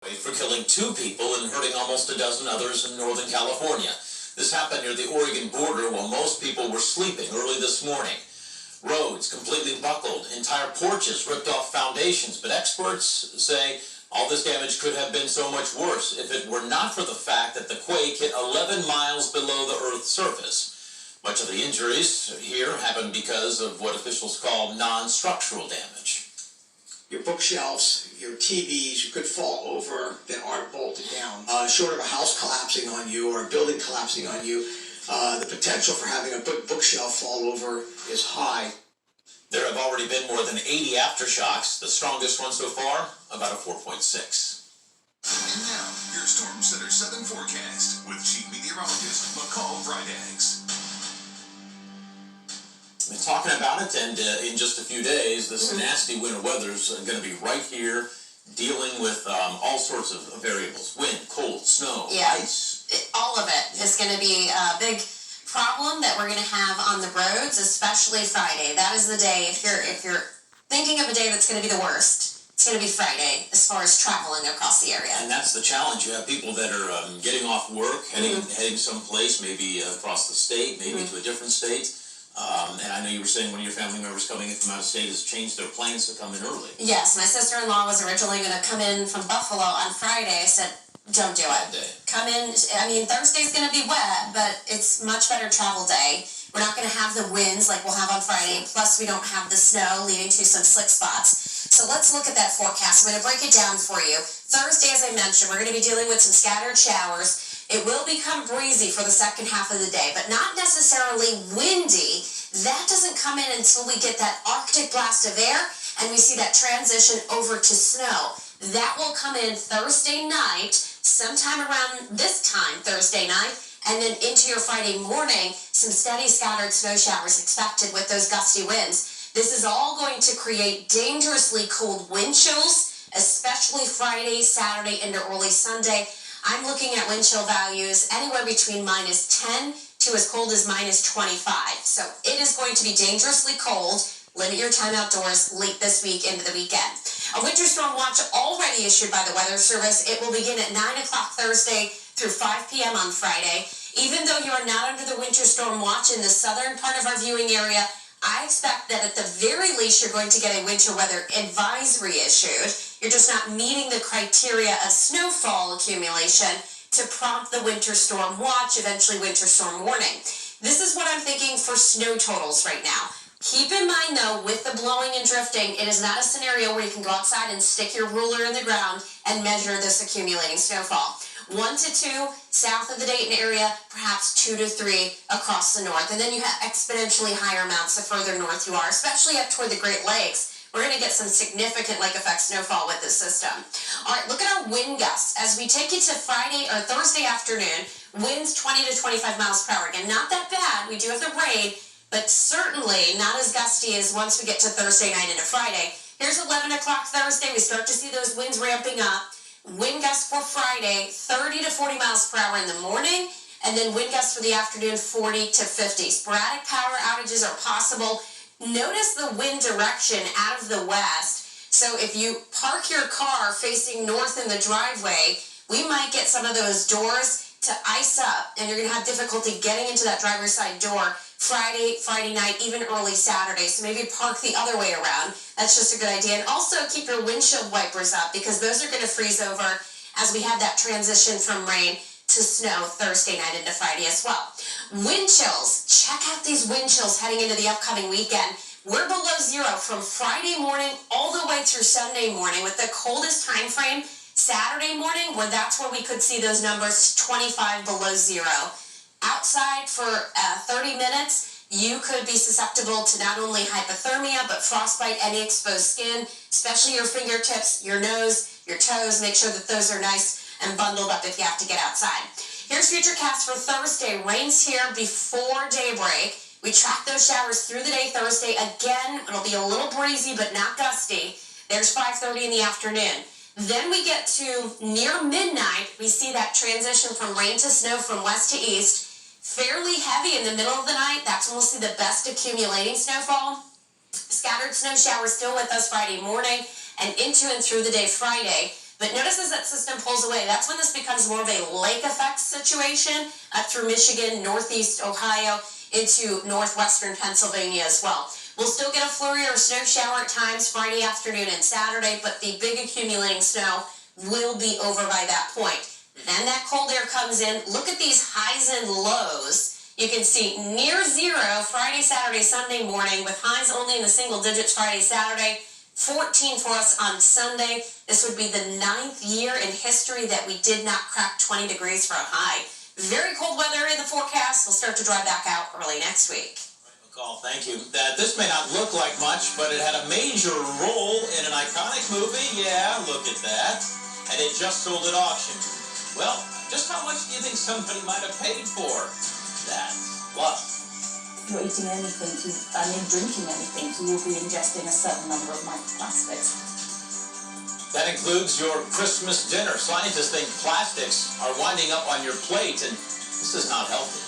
For killing 2 people and hurting almost a dozen others in Northern California. This happened near the Oregon border while most people were sleeping early this morning. Roads completely buckled, entire porches ripped off foundations, but experts say all this damage could have been so much worse if it were not for the fact that the quake hit 11 miles below the Earth's surface. Much of the injuries here happened because of what officials call non-structural damage. Your bookshelves, your TVs, you could fall over that aren't bolted down. Short of a house collapsing on you or a building collapsing on you, the potential for having a bookshelf fall over is high. There have already been more than 80 aftershocks, the strongest one so far, about a 4.6. And now, your Storm Center 7 forecast with Chief Meteorologist McCall Vrydaghs. Been talking about it, and in just a few days, this nasty winter weather is going to be right here, dealing with all sorts of variables: wind, cold, snow, ice. All of it is going to be a big problem that we're going to have on the roads, especially Friday. That is the day. If you're thinking of a day that's going to be the worst, it's going to be Friday as far as traveling across the area. And that's the challenge. You have people that are getting off work, heading someplace, maybe across the state, maybe to a different state. And I know you were saying one of your family members coming in from out of state has changed their plans to come in early. Yes, my sister-in-law was originally going to come in from Buffalo on Friday. I said, don't do it. Come in. I mean, Thursday's going to be wet, but it's much better travel day. We're not going to have the winds like we'll have on Friday. Plus, we don't have the snow leading to some slick spots. So let's look at that forecast. I'm going to break it down for you. Thursday, as I mentioned, we're going to be dealing with some scattered showers. It will become breezy for the second half of the day, but not necessarily windy. That doesn't come in until we get that Arctic blast of air and we see that transition over to snow. That will come in Thursday night, sometime around this time, Thursday night, and then into your Friday morning, some steady scattered snow showers expected with those gusty winds. This is all going to create dangerously cold wind chills, especially Friday, Saturday, into early Sunday. I'm looking at wind chill values anywhere between -10 to as cold as -25. So it is going to be dangerously cold. Limit your time outdoors late this week into the weekend. A winter storm watch already issued by the Weather Service. It will begin at 9 o'clock Thursday through 5 p.m. on Friday. Even though you are not under the winter storm watch in the southern part of our viewing area, I expect that at the very least you're going to get a winter weather advisory issued. You're just not meeting the criteria of snowfall accumulation to prompt the winter storm watch, eventually winter storm warning. This is what I'm thinking for snow totals right now. Keep in mind though, with the blowing and drifting, it is not a scenario where you can go outside and stick your ruler in the ground and measure this accumulating snowfall. 1 to 2 south of the Dayton area, perhaps 2 to 3 across the north. And then you have exponentially higher amounts the further north you are, especially up toward the Great Lakes. We're going to get some significant lake effect snowfall with this system. All right, look at our wind gusts. As we take you to Friday or Thursday afternoon, winds 20 to 25 miles per hour. Again, not that bad. We do have the rain, but certainly not as gusty as once we get to Thursday night into Friday. Here's 11 o'clock Thursday. We start to see those winds ramping up. Wind gusts for Friday, 30 to 40 miles per hour in the morning, and then wind gusts for the afternoon, 40 to 50. Sporadic power outages are possible. Notice the wind direction out of the west. So if you park your car facing north in the driveway, we might get some of those doors to ice up, and you're going to have difficulty getting into that driver's side door Friday night, even early Saturday. So maybe park the other way around. That's just a good idea. And also keep your windshield wipers up because those are going to freeze over as we have that transition from rain to snow Thursday night into Friday as well. Wind chills. Check out these wind chills heading into the upcoming weekend. We're below zero from Friday morning all the way through Sunday morning with the coldest time frame Saturday morning, where that's where we could see those numbers 25 below zero. Outside for 30 minutes, you could be susceptible to not only hypothermia, but frostbite, any exposed skin, especially your fingertips, your nose, your toes. Make sure that those are nice and bundled up if you have to get outside. Here's Futurecast for Thursday. Rain's here before daybreak. We track those showers through the day Thursday. Again, it'll be a little breezy, but not gusty. There's 5:30 in the afternoon. Then we get to near midnight. We see that transition from rain to snow from west to east. Fairly heavy in the middle of the night. That's when we'll see the best accumulating snowfall. Scattered snow showers still with us Friday morning and into and through the day Friday. But notice as that system pulls away, that's when this becomes more of a lake effect situation up through Michigan, northeast Ohio, into northwestern Pennsylvania as well. We'll still get a flurry or snow shower at times Friday afternoon and Saturday, but the big accumulating snow will be over by that point. Then that cold air comes in. Look at these highs and lows. You can see near zero Friday, Saturday, Sunday morning, with highs only in the single digits Friday, Saturday. 14 for us on Sunday. This would be the 9th year in history that we did not crack 20 degrees for a high. Very cold weather in the forecast. We'll start to dry back out early next week. McCall, thank you. This may not look like much, but it had a major role in an iconic movie. Yeah, look at that. And it just sold at auction. Well, just how much do you think somebody might have paid for that? What? If you're eating anything and drinking anything, you will be ingesting a certain number of microplastics. That includes your Christmas dinner. Scientists think plastics are winding up on your plate, and this is not healthy.